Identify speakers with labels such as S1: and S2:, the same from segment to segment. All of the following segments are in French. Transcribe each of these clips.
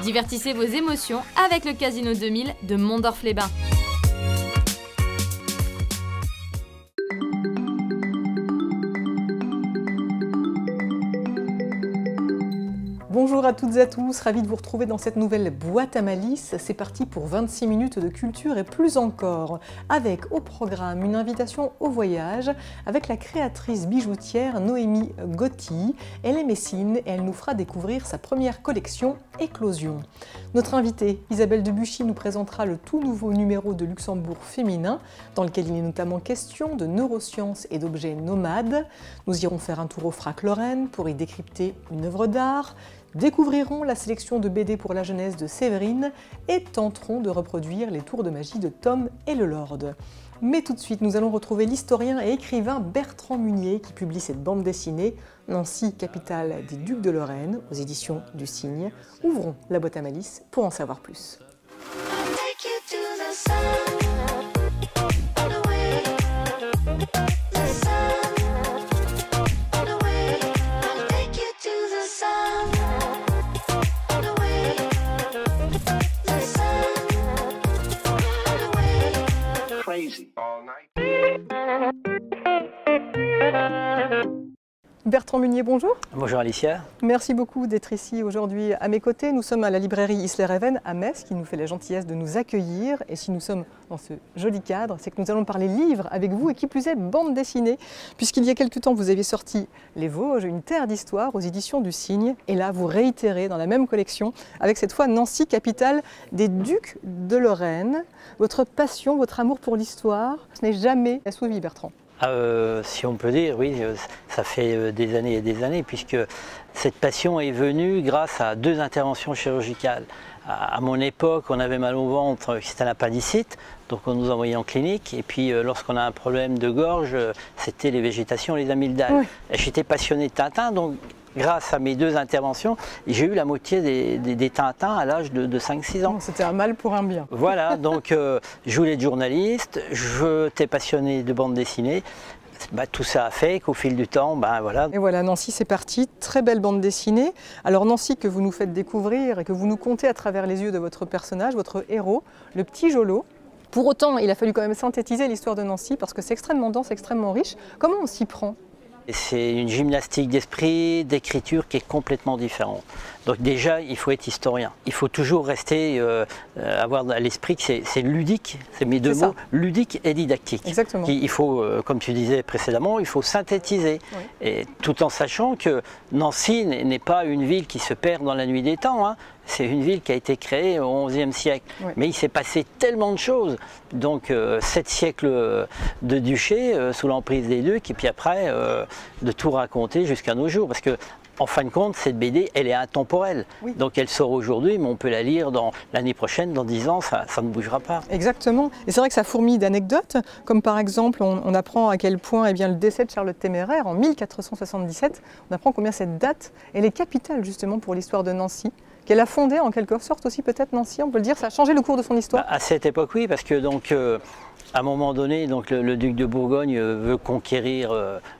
S1: Divertissez vos émotions avec le Casino 2000 de Mondorf-les-Bains.
S2: Bonjour à toutes et à tous, ravi de vous retrouver dans cette nouvelle boîte à malice. C'est parti pour 26 minutes de culture et plus encore, avec au programme une invitation au voyage avec la créatrice bijoutière Noémie Gotti. Elle est messine et elle nous fera découvrir sa première collection Éclosion. Notre invitée Isabelle Debuchy nous présentera le tout nouveau numéro de Luxembourg féminin dans lequel il est notamment question de neurosciences et d'objets nomades. Nous irons faire un tour au Frac Lorraine pour y décrypter une œuvre d'art. Découvrirons la sélection de BD pour la jeunesse de Séverine et tenterons de reproduire les tours de magie de Tom et le Lord. Mais tout de suite, nous allons retrouver l'historien et écrivain Bertrand Munier qui publie cette bande dessinée Nancy, capitale des Ducs de Lorraine, aux éditions du Cygne. Ouvrons la boîte à malice pour en savoir plus. Bertrand Munier, bonjour.
S3: Bonjour Alicia.
S2: Merci beaucoup d'être ici aujourd'hui à mes côtés. Nous sommes à la librairie Isler-Even à Metz qui nous fait la gentillesse de nous accueillir. Et si nous sommes dans ce joli cadre, c'est que nous allons parler livres avec vous et qui plus est bande dessinée. Puisqu'il y a quelque temps vous avez sorti Les Vosges, une terre d'histoire aux éditions du Cygne. Et là vous réitérez dans la même collection avec cette fois Nancy, capitale des Ducs de Lorraine. Votre passion, votre amour pour l'histoire, ce n'est jamais assouvi, Bertrand.
S3: Si on peut dire, oui, ça fait des années et des années, puisque cette passion est venue grâce à 2 interventions chirurgicales. À mon époque, on avait mal au ventre, c'était un appendicite, donc on nous envoyait en clinique. Et puis lorsqu'on a un problème de gorge, c'était les végétations, les amygdales. Oui. J'étais passionné de Tintin, donc grâce à mes 2 interventions, j'ai eu la moitié des Tintins à l'âge de 5-6 ans.
S2: C'était un mal pour un bien.
S3: Voilà, donc je voulais être journaliste, j'étais passionné de bande dessinée. Tout ça a fait qu'au fil du temps, voilà.
S2: Et voilà, Nancy, c'est parti. Très belle bande dessinée. Alors Nancy, que vous nous faites découvrir et que vous nous contez à travers les yeux de votre personnage, votre héros, le petit Jolo. Pour autant, il a fallu quand même synthétiser l'histoire de Nancy parce que c'est extrêmement dense, extrêmement riche. Comment on s'y prend ?
S3: C'est une gymnastique d'esprit, d'écriture qui est complètement différente. Donc déjà, il faut être historien. Il faut toujours rester, avoir à l'esprit que c'est ludique, c'est mes 2 mots, ludique et didactique.
S2: Exactement.
S3: Il faut, comme tu disais précédemment, il faut synthétiser. Oui. Et tout en sachant que Nancy n'est pas une ville qui se perd dans la nuit des temps, hein. C'est une ville qui a été créée au XIe siècle. Oui. Mais il s'est passé tellement de choses. Donc 7 siècles de duché sous l'emprise des ducs, et puis après de tout raconter jusqu'à nos jours. Parce que en fin de compte, cette BD, elle est intemporelle. Oui. Donc elle sort aujourd'hui, mais on peut la lire l'année prochaine, dans 10 ans, ça ne bougera pas.
S2: Exactement. Et c'est vrai que ça fourmille d'anecdotes, comme par exemple, on apprend à quel point le décès de Charlotte Téméraire, en 1477, on apprend combien cette date, elle est capitale justement pour l'histoire de Nancy. Qu'elle a fondé en quelque sorte aussi peut-être Nancy, on peut le dire, ça a changé le cours de son histoire.
S3: À cette époque, oui, parce que donc à un moment donné, donc le duc de Bourgogne veut conquérir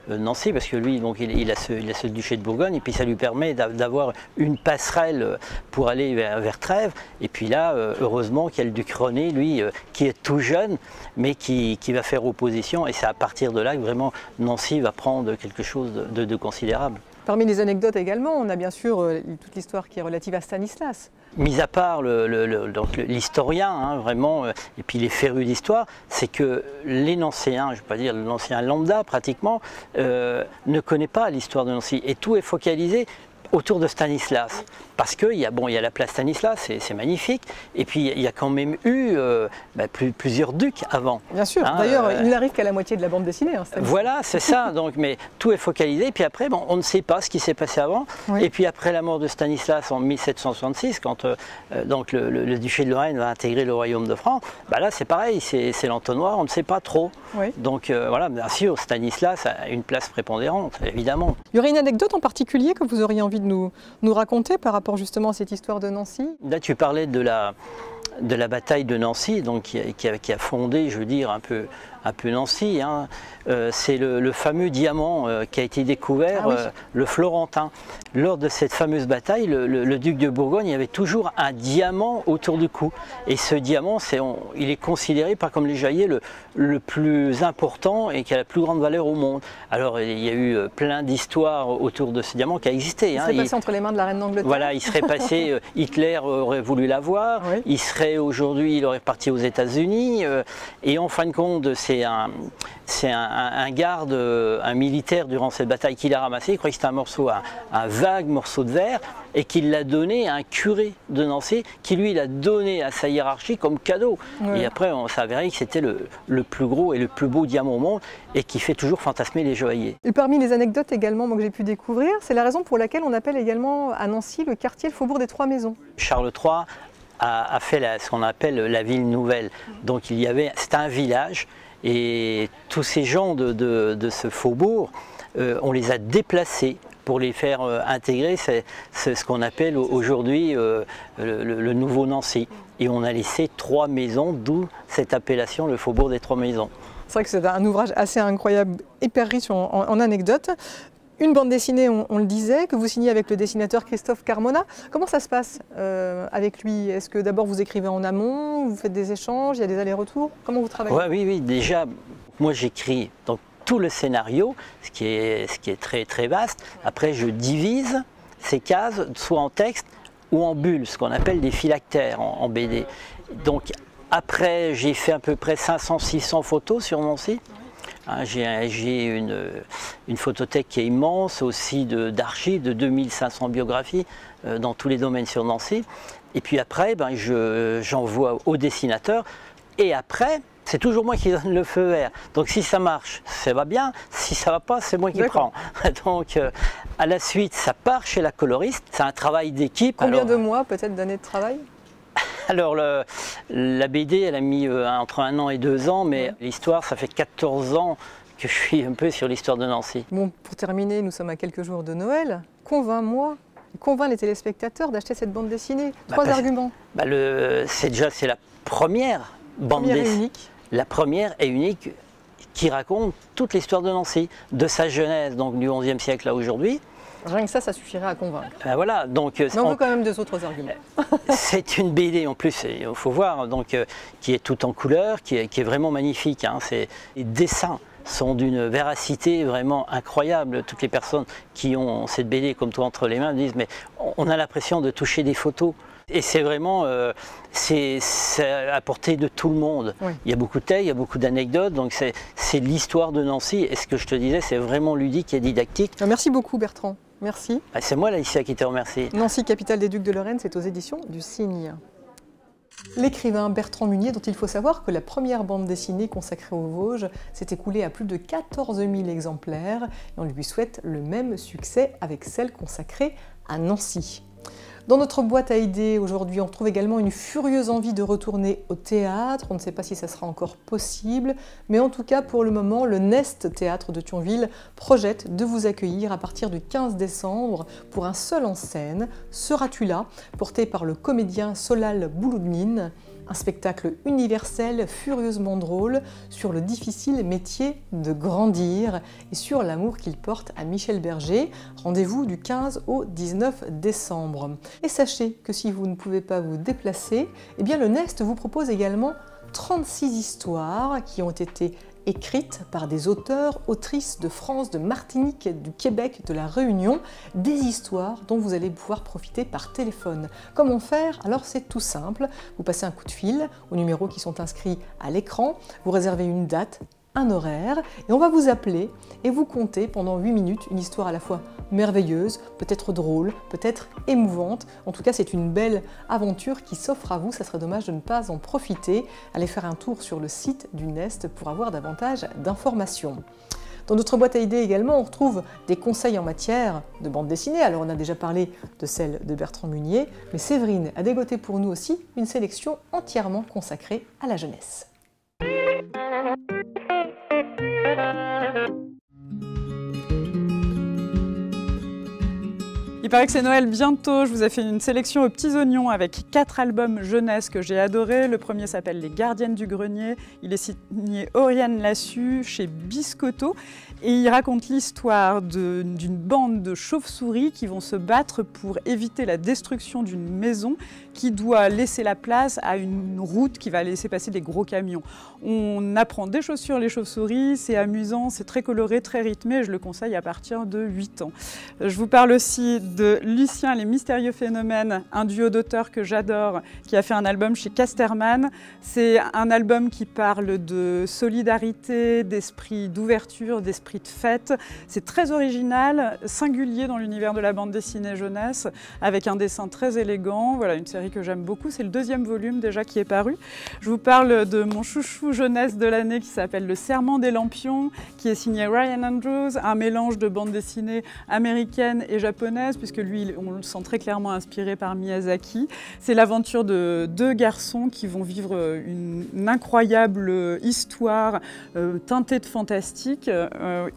S3: Nancy, parce que lui, donc il a ce duché de Bourgogne, et puis ça lui permet d'avoir une passerelle pour aller vers Trèves. Et puis là, heureusement qu'il y a le duc René, lui, qui est tout jeune, mais qui va faire opposition, et c'est à partir de là que vraiment Nancy va prendre quelque chose de considérable.
S2: Parmi les anecdotes également, on a bien sûr toute l'histoire qui est relative à Stanislas.
S3: Mis à part l'historien, hein, vraiment, et puis les férus d'histoire, c'est que l'énoncéen, je ne vais pas dire l'ancien lambda pratiquement, ne connaît pas l'histoire de Nancy. Et tout est focalisé autour de Stanislas. Parce qu'il y a la place Stanislas, c'est magnifique, et puis il y a quand même eu plusieurs ducs avant.
S2: Bien sûr, hein, d'ailleurs il n'arrive qu'à la moitié de la bande dessinée. Hein,
S3: voilà, c'est ça, donc, mais tout est focalisé, et puis après on ne sait pas ce qui s'est passé avant, oui. Et puis après la mort de Stanislas en 1766, quand donc le duché de Lorraine va intégrer le royaume de France, là c'est pareil, c'est l'entonnoir, on ne sait pas trop. Oui. Donc voilà, bien sûr, Stanislas a une place prépondérante, évidemment.
S2: Il y aurait une anecdote en particulier que vous auriez envie de nous raconter par rapport justement à cette histoire de Nancy?
S3: Là, tu parlais de la bataille de Nancy, donc qui a fondé, je veux dire, un peu un peu Nancy, hein. C'est le fameux diamant qui a été découvert, le Florentin. Lors de cette fameuse bataille, le duc de Bourgogne, il y avait toujours un diamant autour du cou. Et ce diamant, il est considéré comme les joailliers le plus important et qui a la plus grande valeur au monde. Alors il y a eu plein d'histoires autour de ce diamant qui a existé.
S2: Il serait passé entre les mains de la reine d'Angleterre.
S3: Voilà, il serait passé, Hitler aurait voulu l'avoir, il serait aujourd'hui, il aurait parti aux États-Unis, et en fin de compte, c'est un garde, un militaire durant cette bataille qui l'a ramassé, il croyait que c'était un morceau, un vague morceau de verre, et qu'il l'a donné à un curé de Nancy, qui lui l'a donné à sa hiérarchie comme cadeau. Et après, on s'est avéré que c'était le plus gros et le plus beau diamant au monde, et qui fait toujours fantasmer les joailliers.
S2: Et parmi les anecdotes également que j'ai pu découvrir, c'est la raison pour laquelle on appelle également à Nancy le quartier, le faubourg des Trois Maisons.
S3: Charles III a fait ce qu'on appelle la ville nouvelle. Donc c'était un village, et tous ces gens de ce faubourg, on les a déplacés pour les faire intégrer. C'est ce qu'on appelle aujourd'hui le nouveau Nancy. Et on a laissé 3 maisons, d'où cette appellation, le faubourg des Trois Maisons.
S2: C'est vrai que c'est un ouvrage assez incroyable, hyper riche en anecdotes. Une bande dessinée, on le disait, que vous signez avec le dessinateur Christophe Carmona. Comment ça se passe avec lui? Est-ce que d'abord vous écrivez en amont, vous faites des échanges, il y a des allers-retours? Comment vous travaillez?
S3: Oui, déjà, moi j'écris donc tout le scénario, ce qui est très très vaste. Après, je divise ces cases, soit en texte ou en bulles, ce qu'on appelle des phylactères en BD. Donc après, j'ai fait à peu près 500-600 photos sur mon site. J'ai une photothèque qui est immense, aussi d'archives, de 2500 biographies dans tous les domaines sur Nancy. Et puis après, j'envoie au dessinateur. Et après, c'est toujours moi qui donne le feu vert. Donc si ça marche, ça va bien. Si ça ne va pas, c'est moi qui prends. Donc à la suite, ça part chez la coloriste. C'est un travail d'équipe.
S2: Combien de mois, peut-être d'années de travail?
S3: Alors la BD, elle a mis entre 1 an et 2 ans, mais l'histoire, ça fait 14 ans que je suis un peu sur l'histoire de Nancy.
S2: Bon, pour terminer, nous sommes à quelques jours de Noël. Convainc-moi, convainc les téléspectateurs d'acheter cette bande dessinée. 3 arguments.
S3: C'est la première bande dessinée. La première et unique qui raconte toute l'histoire de Nancy, de sa jeunesse, donc du XIe siècle à aujourd'hui.
S2: Rien que ça suffirait à convaincre.
S3: Voilà, donc,
S2: mais on veut quand même 2 autres arguments.
S3: C'est une BD en plus, il faut voir, donc, qui est tout en couleur, qui est vraiment magnifique. Hein. Les dessins sont d'une véracité vraiment incroyable. Toutes les personnes qui ont cette BD comme toi entre les mains disent mais on a l'impression de toucher des photos. Et c'est vraiment c'est à portée de tout le monde. Oui. Il y a beaucoup de textes, il y a beaucoup d'anecdotes, donc c'est l'histoire de Nancy. Et ce que je te disais, c'est vraiment ludique et didactique.
S2: Merci beaucoup Bertrand. Merci.
S3: C'est moi Laïcia qui te remercie.
S2: Nancy, capitale des Ducs de Lorraine, c'est aux éditions du Cygne. L'écrivain Bertrand Munier, dont il faut savoir que la première bande dessinée consacrée aux Vosges s'est écoulée à plus de 14 000 exemplaires, et on lui souhaite le même succès avec celle consacrée à Nancy. Dans notre boîte à idées, aujourd'hui, on trouve également une furieuse envie de retourner au théâtre. On ne sait pas si ça sera encore possible, mais en tout cas, pour le moment, le Nest Théâtre de Thionville projette de vous accueillir à partir du 15 décembre pour un seul en scène, Seras-tu là, porté par le comédien Solal Bouloudnine. Un spectacle universel, furieusement drôle, sur le difficile métier de grandir et sur l'amour qu'il porte à Michel Berger. Rendez-vous du 15 au 19 décembre. Et sachez que si vous ne pouvez pas vous déplacer, eh bien le Nest vous propose également 36 histoires qui ont été écrites par des auteurs, autrices de France, de Martinique, du Québec, de la Réunion, des histoires dont vous allez pouvoir profiter par téléphone. Comment faire? Alors c'est tout simple, vous passez un coup de fil aux numéros qui sont inscrits à l'écran, vous réservez une date, un horaire, et on va vous appeler et vous conter pendant 8 minutes une histoire à la fois merveilleuse, peut-être drôle, peut-être émouvante. En tout cas, c'est une belle aventure qui s'offre à vous. Ça serait dommage de ne pas en profiter. Allez faire un tour sur le site du Nest pour avoir davantage d'informations. Dans notre boîte à idées également, on retrouve des conseils en matière de bande dessinée. Alors, on a déjà parlé de celle de Bertrand Munier, mais Séverine a dégoté pour nous aussi une sélection entièrement consacrée à la jeunesse.
S4: paraît que c'est Noël bientôt, je vous ai fait une sélection aux petits oignons avec 4 albums jeunesse que j'ai adorés. Le premier s'appelle Les Gardiennes du Grenier, il est signé Oriane Lassus chez Biscotto et il raconte l'histoire d'une bande de chauves-souris qui vont se battre pour éviter la destruction d'une maison qui doit laisser la place à une route qui va laisser passer des gros camions. On apprend des choses sur les chauves-souris, c'est amusant, c'est très coloré, très rythmé, je le conseille à partir de 8 ans. Je vous parle aussi de Lucien, les mystérieux phénomènes, un duo d'auteurs que j'adore, qui a fait un album chez Casterman. C'est un album qui parle de solidarité, d'esprit d'ouverture, d'esprit de fête. C'est très original, singulier dans l'univers de la bande dessinée jeunesse, avec un dessin très élégant. Voilà, une série que j'aime beaucoup. C'est le 2e volume déjà qui est paru. Je vous parle de mon chouchou jeunesse de l'année qui s'appelle Le Serment des Lampions, qui est signé Ryan Andrews, un mélange de bande dessinée américaine et japonaise, puisque lui, on le sent très clairement inspiré par Miyazaki. C'est l'aventure de 2 garçons qui vont vivre une incroyable histoire teintée de fantastique,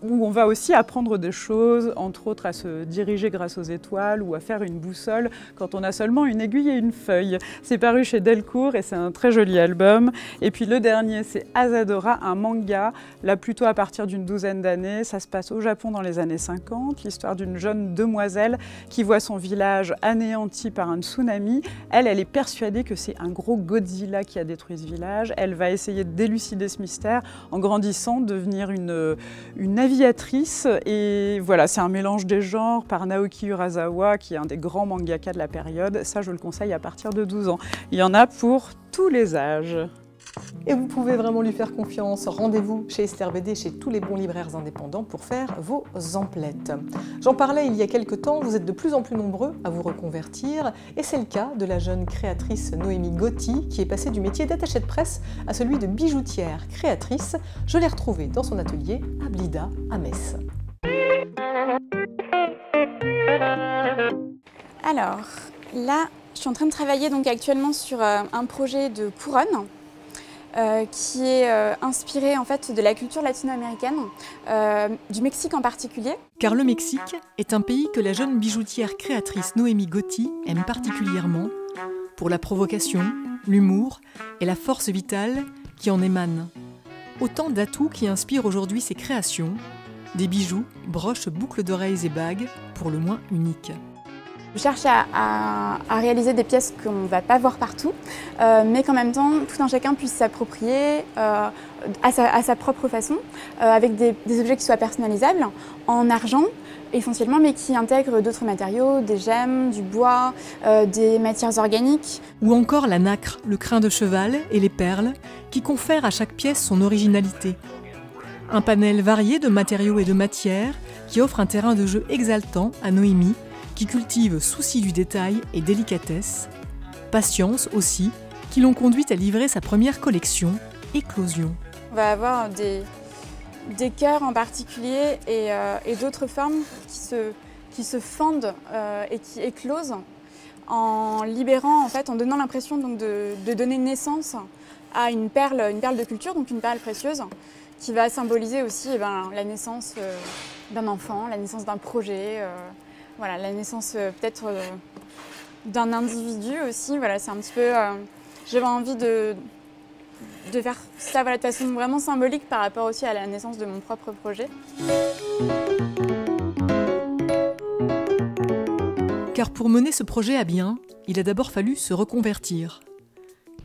S4: où on va aussi apprendre des choses, entre autres à se diriger grâce aux étoiles ou à faire une boussole quand on a seulement une aiguille et une feuille. C'est paru chez Delcourt et c'est un très joli album. Et puis le dernier, c'est Asadora, un manga, là plutôt à partir d'une 12aine d'années. Ça se passe au Japon dans les années 50, l'histoire d'une jeune demoiselle qui voit son village anéanti par un tsunami. Elle est persuadée que c'est un gros Godzilla qui a détruit ce village. Elle va essayer de d'élucider ce mystère en grandissant, devenir une aviatrice. Et voilà, c'est un mélange des genres par Naoki Urasawa, qui est un des grands mangaka de la période. Ça, je le conseille à partir de 12 ans. Il y en a pour tous les âges.
S2: Et vous pouvez vraiment lui faire confiance. Rendez-vous chez Esther BD, chez tous les bons libraires indépendants pour faire vos emplettes. J'en parlais il y a quelques temps, vous êtes de plus en plus nombreux à vous reconvertir et c'est le cas de la jeune créatrice Noémie Gotti qui est passée du métier d'attachée de presse à celui de bijoutière créatrice. Je l'ai retrouvée dans son atelier à Blida, à Metz.
S5: Alors, là, je suis en train de travailler donc actuellement sur un projet de couronne qui est inspiré en fait de la culture latino-américaine, du Mexique en particulier.
S2: Car le Mexique est un pays que la jeune bijoutière créatrice Noémie Gotti aime particulièrement pour la provocation, l'humour et la force vitale qui en émanent. Autant d'atouts qui inspirent aujourd'hui ses créations, des bijoux, broches, boucles d'oreilles et bagues, pour le moins uniques.
S5: Je cherche à réaliser des pièces qu'on ne va pas voir partout, mais qu'en même temps, tout un chacun puisse s'approprier à sa propre façon, avec des objets qui soient personnalisables, en argent essentiellement, mais qui intègrent d'autres matériaux, des gemmes, du bois, des matières organiques.
S2: Ou encore la nacre, le crin de cheval et les perles, qui confèrent à chaque pièce son originalité. Un panel varié de matériaux et de matières qui offre un terrain de jeu exaltant à Noémie, qui cultive souci du détail et délicatesse, patience aussi, qui l'ont conduite à livrer sa première collection, Éclosion.
S5: On va avoir des cœurs en particulier et d'autres formes qui se fendent et qui éclosent en libérant, en fait, en donnant l'impression donc de donner naissance à une perle de culture, donc une perle précieuse, qui va symboliser aussi la naissance d'un enfant, la naissance d'un projet. Voilà, la naissance peut-être d'un individu aussi. Voilà, c'est un petit peu. J'avais envie de faire ça de façon vraiment symbolique par rapport aussi à la naissance de mon propre projet.
S2: Car pour mener ce projet à bien, il a d'abord fallu se reconvertir.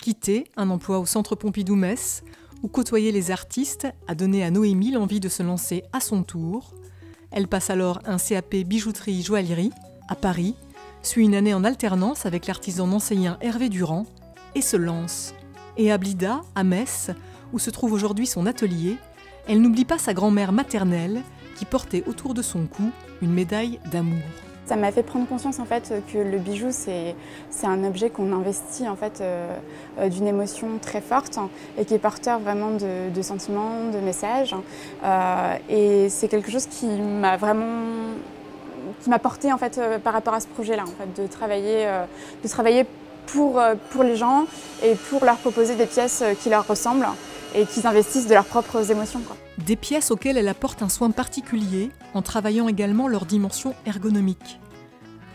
S2: Quitter un emploi au Centre Pompidou-Metz, où côtoyer les artistes a donné à Noémie l'envie de se lancer à son tour. Elle passe alors un CAP bijouterie-joaillerie à Paris, suit une année en alternance avec l'artisan nancéien Hervé Durand et se lance. Et à Blida, à Metz, où se trouve aujourd'hui son atelier, elle n'oublie pas sa grand-mère maternelle qui portait autour de son cou une médaille d'amour.
S5: Ça m'a fait prendre conscience en fait que le bijou c'est un objet qu'on investit en fait d'une émotion très forte et qui est porteur vraiment de sentiments, de messages. Et c'est quelque chose qui m'a porté en fait par rapport à ce projet-là, en fait, de travailler pour les gens et pour leur proposer des pièces qui leur ressemblent et qu'ils investissent de leurs propres émotions, quoi.
S2: Des pièces auxquelles elle apporte un soin particulier en travaillant également leur dimension ergonomique.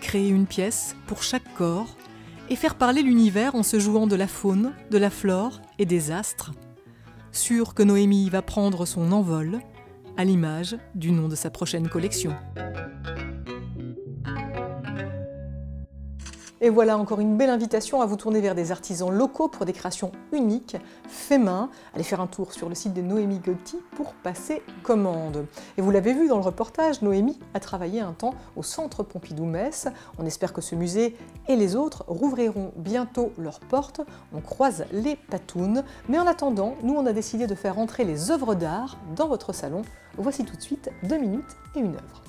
S2: créer une pièce pour chaque corps et faire parler l'univers en se jouant de la faune, de la flore et des astres. Sûre que Noémie va prendre son envol, à l'image du nom de sa prochaine collection. Et voilà encore une belle invitation à vous tourner vers des artisans locaux pour des créations uniques, fait main. Allez faire un tour sur le site de Noémie Gotti pour passer commande. Et vous l'avez vu dans le reportage, Noémie a travaillé un temps au Centre Pompidou-Metz. On espère que ce musée et les autres rouvriront bientôt leurs portes. On croise les patounes. Mais en attendant, nous on a décidé de faire entrer les œuvres d'art dans votre salon. Voici tout de suite 2 minutes et une œuvre.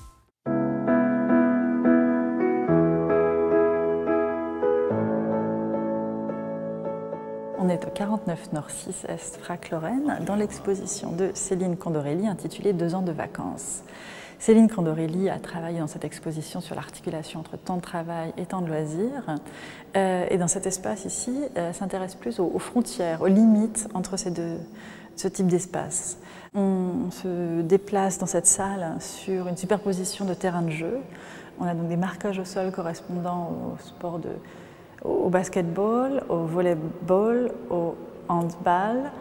S6: On est au 49 Nord 6 Est Frac-Lorraine dans l'exposition de Céline Condorelli intitulée 2 ans de vacances. Céline Condorelli a travaillé dans cette exposition sur l'articulation entre temps de travail et temps de loisirs. Et dans cet espace ici, elle s'intéresse plus aux frontières, aux limites entre ce type d'espace. On se déplace dans cette salle sur une superposition de terrains de jeu. On a donc des marquages au sol correspondant au sport au basketball, au volleyball, au handball,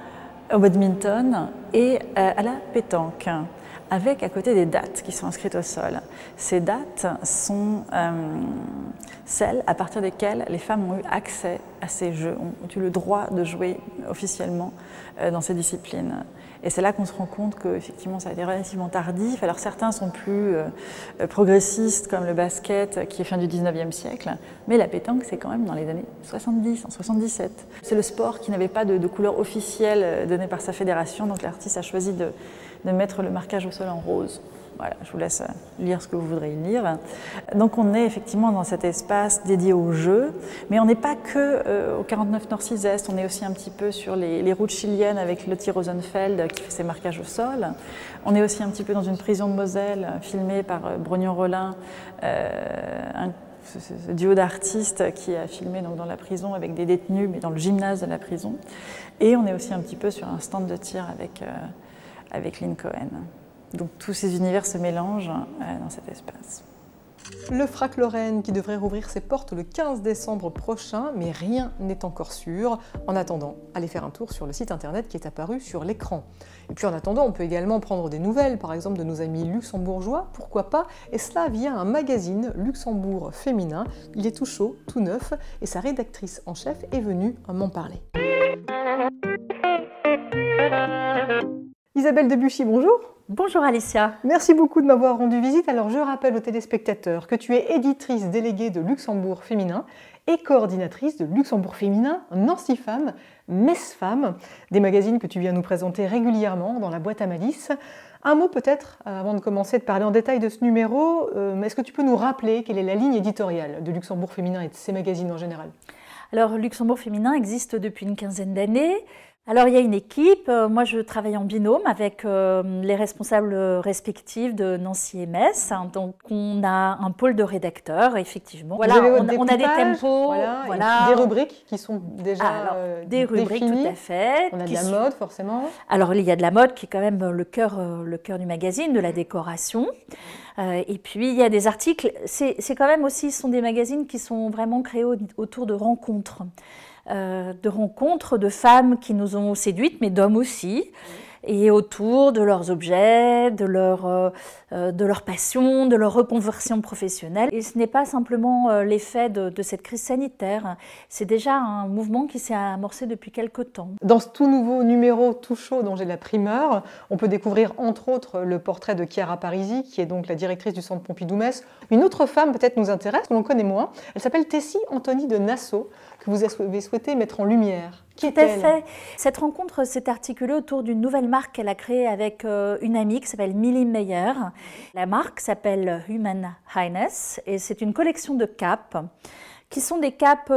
S6: au badminton et à la pétanque, avec à côté des dates qui sont inscrites au sol. Ces dates sont celles à partir desquelles les femmes ont eu accès à ces jeux, ont eu le droit de jouer officiellement dans ces disciplines. Et c'est là qu'on se rend compte qu'effectivement ça a été relativement tardif. Alors certains sont plus progressistes comme le basket qui est fin du 19e siècle, mais la pétanque c'est quand même dans les années 70, en 77. C'est le sport qui n'avait pas de couleur officielle donnée par sa fédération, donc l'artiste a choisi de mettre le marquage au sol en rose. Voilà, je vous laisse lire ce que vous voudrez lire. Donc on est effectivement dans cet espace dédié au jeu, mais on n'est pas que au 49 Nord 6 Est, on est aussi un petit peu sur les routes chiliennes avec Lottie Rosenfeld qui fait ses marquages au sol. On est aussi un petit peu dans une prison de Moselle filmée par Brognon-Rollin, ce duo d'artistes qui a filmé donc dans la prison avec des détenus, mais dans le gymnase de la prison. Et on est aussi un petit peu sur un stand de tir avec Lynn Cohen. Donc tous ces univers se mélangent dans cet espace.
S2: Le Frac-Lorraine qui devrait rouvrir ses portes le 15 décembre prochain, mais rien n'est encore sûr. En attendant, allez faire un tour sur le site internet qui est apparu sur l'écran. Et puis en attendant, on peut également prendre des nouvelles, par exemple de nos amis luxembourgeois, pourquoi pas, et cela via un magazine Luxembourg féminin. Il est tout chaud, tout neuf, et sa rédactrice en chef est venue m'en parler. Isabelle Debuchy, bonjour.
S7: Bonjour Alicia.
S2: Merci beaucoup de m'avoir rendu visite. Alors je rappelle aux téléspectateurs que tu es éditrice déléguée de Luxembourg Féminin et coordinatrice de Luxembourg Féminin, Nancy Femmes, Metz Femmes, des magazines que tu viens nous présenter régulièrement dans la boîte à malice. Un mot peut-être, avant de commencer de parler en détail de ce numéro, est-ce que tu peux nous rappeler quelle est la ligne éditoriale de Luxembourg Féminin et de ces magazines en général?
S7: Alors Luxembourg Féminin existe depuis une quinzaine d'années. Alors il y a une équipe, moi je travaille en binôme avec les responsables respectifs de Nancy et Metz, donc on a un pôle de rédacteurs effectivement.
S2: Voilà, on a des tempos, voilà. Des rubriques qui sont déjà
S7: des rubriques
S2: définies.
S7: Tout à fait.
S2: On a de la mode forcément.
S7: Alors il y a de la mode qui est quand même le cœur du magazine, de la décoration. Et puis il y a des articles, c'est quand même aussi, ce sont des magazines qui sont vraiment créés autour de rencontres. De femmes qui nous ont séduites, mais d'hommes aussi, et autour de leurs objets, de leur passion, de leur reconversion professionnelle. Et ce n'est pas simplement l'effet de cette crise sanitaire, c'est déjà un mouvement qui s'est amorcé depuis quelque temps.
S2: Dans ce tout nouveau numéro tout chaud dont j'ai la primeur, on peut découvrir entre autres le portrait de Chiara Parisi, qui est donc la directrice du Centre Pompidou-Metz. Une autre femme peut-être nous intéresse, on connaît moins, elle s'appelle Tessie Anthony de Nassau, que vous avez souhaité mettre en lumière. Qui est-elle ?
S7: Tout à fait. Cette rencontre s'est articulée autour d'une nouvelle marque qu'elle a créée avec une amie qui s'appelle Millie Meyer. La marque s'appelle Human Highness et c'est une collection de capes qui sont des capes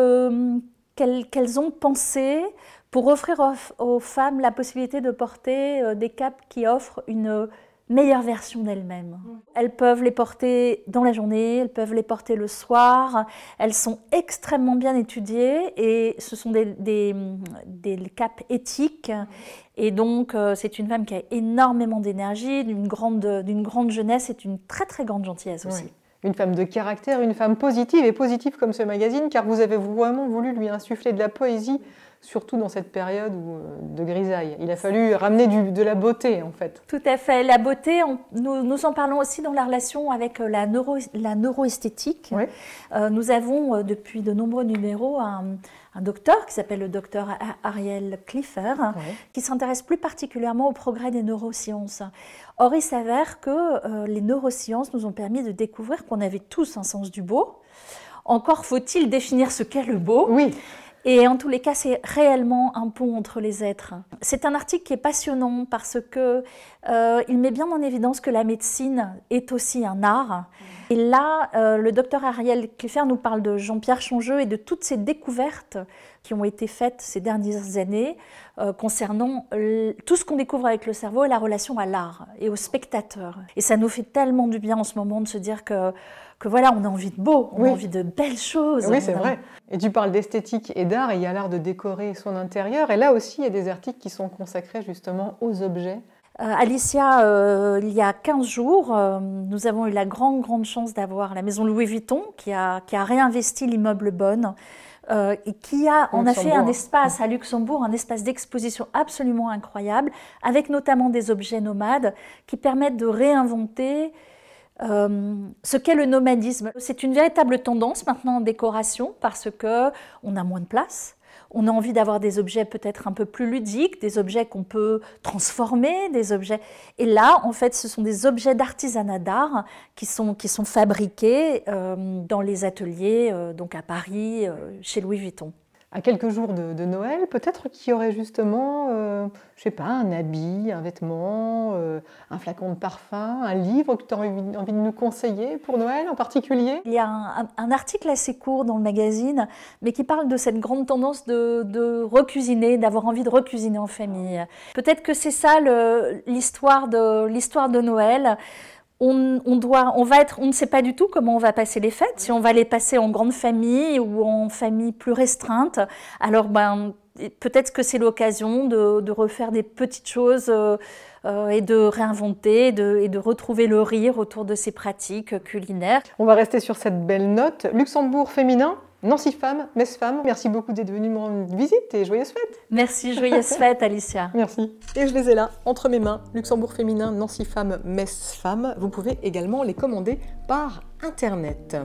S7: qu'elles ont pensées pour offrir aux femmes la possibilité de porter des capes qui offrent une meilleure version d'elles-mêmes. Elles peuvent les porter dans la journée, elles peuvent les porter le soir, elles sont extrêmement bien étudiées et ce sont des capes éthiques et donc c'est une femme qui a énormément d'énergie, d'une grande jeunesse et d'une très très grande gentillesse aussi.
S2: Oui. Une femme de caractère, une femme positive, et positive comme ce magazine, car vous avez vraiment voulu lui insuffler de la poésie, surtout dans cette période de grisaille. Il a fallu ramener de la beauté, en fait.
S7: Tout à fait. La beauté, nous en parlons aussi dans la relation avec la neuroesthétique. Oui. Nous avons, depuis de nombreux numéros, un docteur qui s'appelle le docteur Ariel Cliffer, qui s'intéresse plus particulièrement au progrès des neurosciences. Or, il s'avère que les neurosciences nous ont permis de découvrir qu'on avait tous un sens du beau. Encore faut-il définir ce qu'est le beau.
S2: Oui.
S7: Et en tous les cas, c'est réellement un pont entre les êtres. C'est un article qui est passionnant parce que il met bien en évidence que la médecine est aussi un art. Et là, le docteur Ariel Cliffer nous parle de Jean-Pierre Changeux et de toutes ces découvertes qui ont été faites ces dernières années concernant tout ce qu'on découvre avec le cerveau et la relation à l'art et au spectateur. Et ça nous fait tellement du bien en ce moment de se dire que voilà, on a envie de beau, on a envie de belles choses.
S2: Oui, c'est vrai. Et tu parles d'esthétique et d'art, et il y a l'art de décorer son intérieur. Et là aussi, il y a des articles qui sont consacrés justement aux objets.
S7: Alicia, il y a 15 jours, nous avons eu la grande chance d'avoir la maison Louis Vuitton qui a réinvesti l'immeuble Bonne. Et qui en a fait un espace à Luxembourg, un espace d'exposition absolument incroyable, avec notamment des objets nomades qui permettent de réinventer ce qu'est le nomadisme. C'est une véritable tendance maintenant en décoration parce qu'on a moins de place. On a envie d'avoir des objets peut-être un peu plus ludiques, des objets qu'on peut transformer, des objets... Et là, en fait, ce sont des objets d'artisanat d'art qui sont fabriqués dans les ateliers, donc à Paris, chez Louis Vuitton.
S2: À quelques jours de Noël, peut-être qu'il y aurait justement, je sais pas, un habit, un vêtement, un flacon de parfum, un livre que tu as envie de nous conseiller pour Noël en particulier.
S7: Il y a un article assez court dans le magazine, mais qui parle de cette grande tendance de recuisiner, d'avoir envie de recuisiner en famille. Peut-être que c'est ça l'histoire de Noël. On ne sait pas du tout comment on va passer les fêtes, si on va les passer en grande famille ou en famille plus restreinte. Alors peut-être que c'est l'occasion de refaire des petites choses et de réinventer et de retrouver le rire autour de ces pratiques culinaires.
S2: On va rester sur cette belle note. Luxembourg féminin, Nancy Femme, Metz Femme, merci beaucoup d'être venue me rendre visite et joyeuses fêtes.
S7: Merci, joyeuses fêtes Alicia.
S2: Merci. Et je les ai là, entre mes mains, Luxembourg féminin, Nancy Femme, Metz Femme. Vous pouvez également les commander par Internet.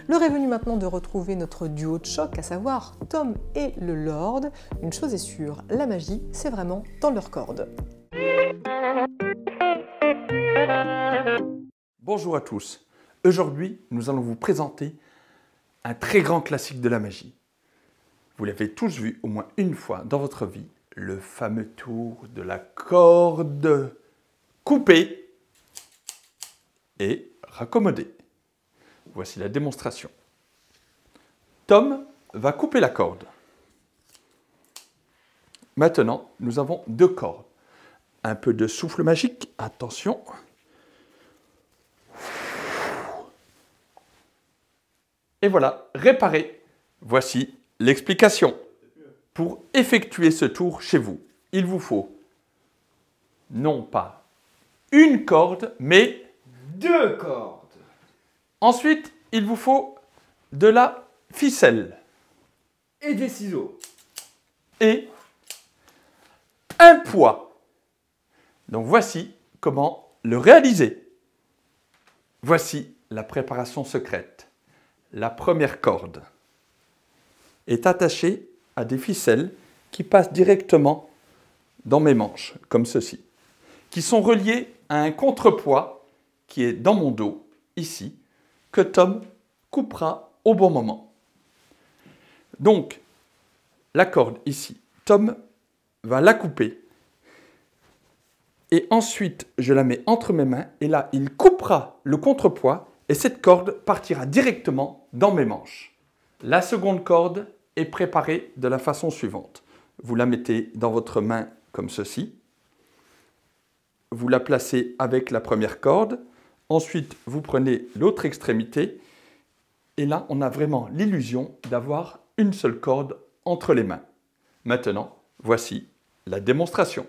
S2: L'heure est venue maintenant de retrouver notre duo de choc, à savoir Tom et le Lord. Une chose est sûre, la magie, c'est vraiment dans leurs cordes.
S8: Bonjour à tous. Aujourd'hui, nous allons vous présenter un très grand classique de la magie. Vous l'avez tous vu au moins une fois dans votre vie, le fameux tour de la corde coupée et raccommodée. Voici la démonstration. Tom va couper la corde. Maintenant, nous avons deux cordes. Un peu de souffle magique, attention. Et voilà, réparé. Voici l'explication. Pour effectuer ce tour chez vous, il vous faut non pas une corde, mais
S9: deux cordes.
S8: Ensuite, il vous faut de la ficelle.
S9: Et des ciseaux.
S8: Et un poids. Donc voici comment le réaliser. Voici la préparation secrète. La première corde est attachée à des ficelles qui passent directement dans mes manches, comme ceci, qui sont reliées à un contrepoids qui est dans mon dos, ici, que Tom coupera au bon moment. Donc, la corde ici, Tom va la couper et ensuite je la mets entre mes mains et là, il coupera le contrepoids et cette corde partira directement dans mes manches. La seconde corde est préparée de la façon suivante. Vous la mettez dans votre main comme ceci. Vous la placez avec la première corde. Ensuite, vous prenez l'autre extrémité. Et là, on a vraiment l'illusion d'avoir une seule corde entre les mains. Maintenant, voici la démonstration.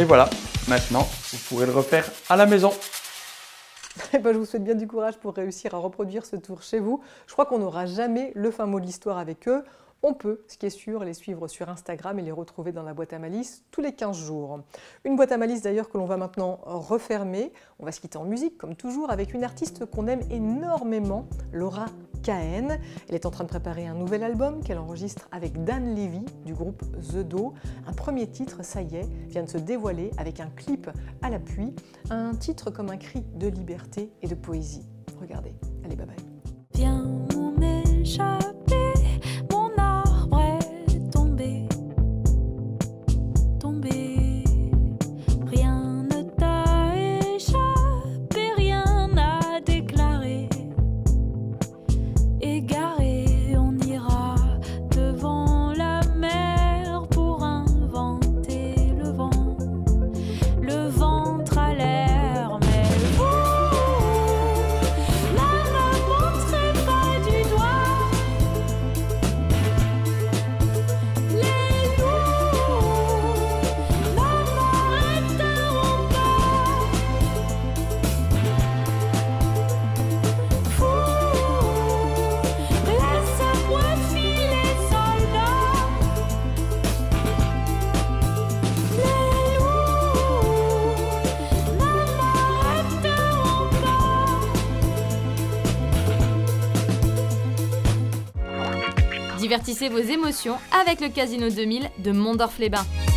S8: Et voilà, maintenant, vous pourrez le refaire à la maison.
S2: Eh ben, je vous souhaite bien du courage pour réussir à reproduire ce tour chez vous. Je crois qu'on n'aura jamais le fin mot de l'histoire avec eux. On peut, ce qui est sûr, les suivre sur Instagram et les retrouver dans la boîte à malice tous les 15 jours. Une boîte à malice d'ailleurs que l'on va maintenant refermer. On va se quitter en musique, comme toujours, avec une artiste qu'on aime énormément, Laura Cahen. Elle est en train de préparer un nouvel album qu'elle enregistre avec Dan Levy du groupe The Do. Un premier titre, ça y est, vient de se dévoiler avec un clip à l'appui. Un titre comme un cri de liberté et de poésie. Regardez, allez, bye bye.
S10: Viens m'échapper.
S1: Divertissez vos émotions avec le Casino 2000 de Mondorf-les-Bains.